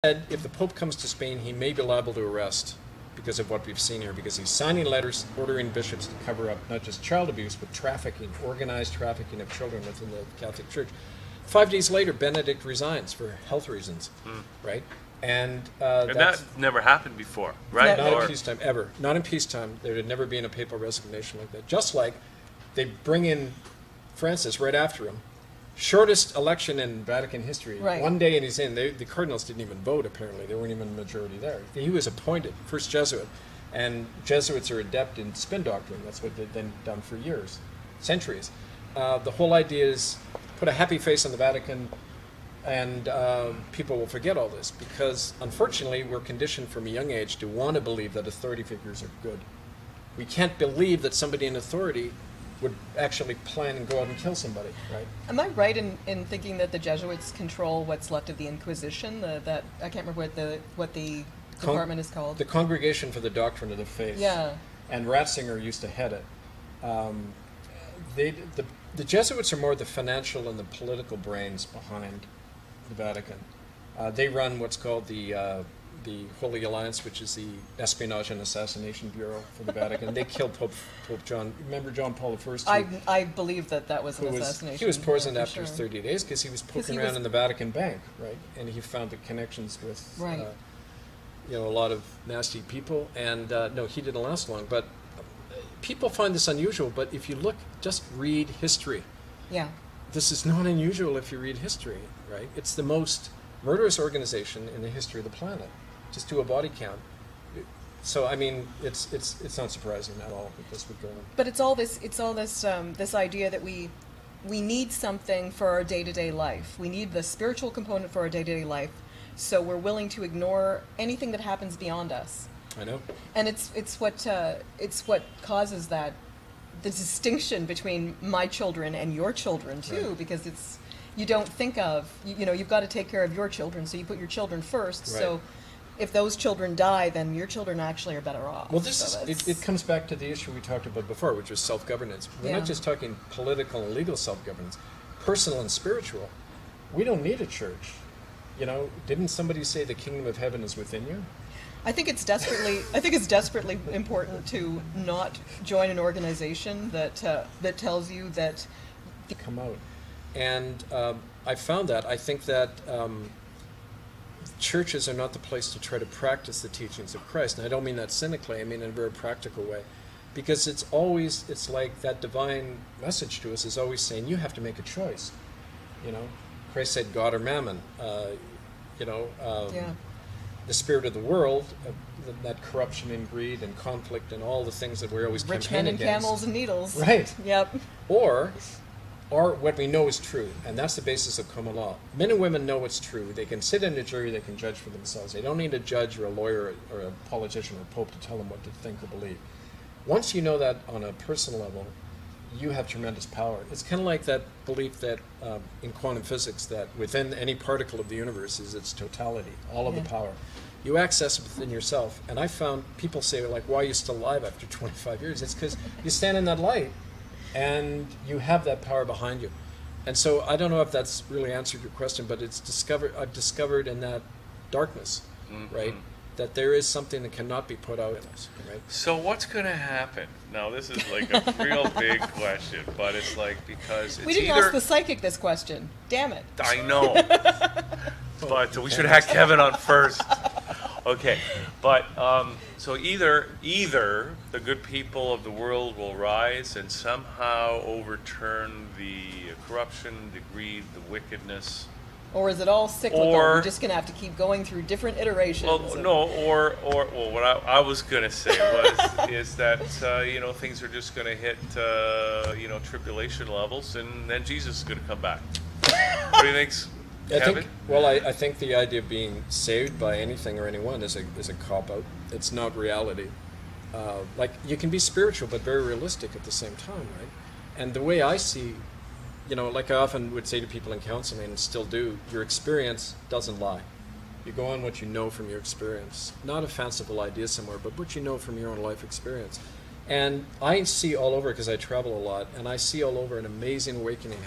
said if the Pope comes to Spain, he may be liable to arrest because of what we've seen here, because he's signing letters ordering bishops to cover up not just child abuse, but trafficking, organized trafficking of children within the Catholic Church. 5 days later, Benedict resigns for health reasons, right? And that never happened before, right? Not in peacetime, ever. Not in peacetime. There had never been a papal resignation like that. Just like they bring in Francis right after him. Shortest election in Vatican history. Right. 1 day and he's in. The cardinals didn't even vote, apparently. They weren't even a majority there. He was appointed, first Jesuit. And Jesuits are adept in spin doctrine. That's what they've been done for years, centuries. The whole idea is put a happy face on the Vatican and people will forget all this, because unfortunately we're conditioned from a young age to want to believe that authority figures are good. We can't believe that somebody in authority would actually plan and go out and kill somebody, right? Am I right in thinking that the Jesuits control what's left of the Inquisition? That I can't remember what the department is called. The Congregation for the Doctrine of the Faith. Yeah. And Ratzinger used to head it. The Jesuits are more the financial and the political brains behind the Vatican. They run what's called the Holy Alliance, which is the Espionage and Assassination Bureau for the Vatican. They killed Pope John. Remember John Paul I? I believe that was an assassination. He was poisoned after his 30 days because he was poking around in the Vatican bank, right? And he found the connections with, a lot of nasty people. And no, he didn't last long. But people find this unusual. But if you look, just read history. Yeah. This is not unusual if you read history, right? It's the most murderous organization in the history of the planet. Just do a body count. So I mean, it's not surprising at all that this would go on. But it's all this this idea that we need something for our day-to-day life. We need the spiritual component for our day-to-day life. So we're willing to ignore anything that happens beyond us. I know. And it's what causes that, the distinction between my children and your children too, right. Because you don't think of, you've got to take care of your children, so you put your children first. Right. So if those children die, then your children actually are better off. Well, it comes back to the issue we talked about before, which was self-governance. We're not just talking political and legal self-governance, personal and spiritual. We don't need a church. Didn't somebody say the kingdom of heaven is within you? I think it's desperately important to not join an organization that tells you that come out. And I found that. I think that churches are not the place to try to practice the teachings of Christ. And I don't mean that cynically, I mean in a very practical way. Because it's like that divine message to us is always saying, you have to make a choice. Christ said God or mammon. The spirit of the world, that corruption and greed and conflict and all the things that we're always rich men and against. Camels and needles. Right. Yep. Or what we know is true, and that's the basis of common law. Men and women know what's true. They can sit in a jury, they can judge for themselves. They don't need a judge or a lawyer or a politician or a pope to tell them what to think or believe. Once you know that on a personal level, you have tremendous power. It's kind of like that belief that in quantum physics that within any particle of the universe is its totality, all of the power. You access it within yourself. And I found people say, like, why are you still alive after 25 years? It's because you stand in that light and you have that power behind you. And so I don't know if that's really answered your question, but I've discovered in that darkness, right, that there is something that cannot be put out in us, right? So what's going to happen? Now, this is like a real big question, but it's like, because it's we didn't ask the psychic this question. Damn it. I know. But we should have had Kevin on first. Okay, but so either the good people of the world will rise and somehow overturn the corruption, the greed, the wickedness. Or is it all cyclical? We're just going to have to keep going through different iterations. Well, no, or what I was going to say is that things are just going to hit tribulation levels, and then Jesus is going to come back. What do you think, Kevin? I think the idea of being saved by anything or anyone is a cop-out. It's not reality. Like, you can be spiritual but very realistic at the same time, right? And the way I see, like I often would say to people in counseling and still do, your experience doesn't lie. You go on what you know from your experience. Not a fanciful idea somewhere, but what you know from your own life experience. And I see all over, because I travel a lot, and I see all over an amazing awakening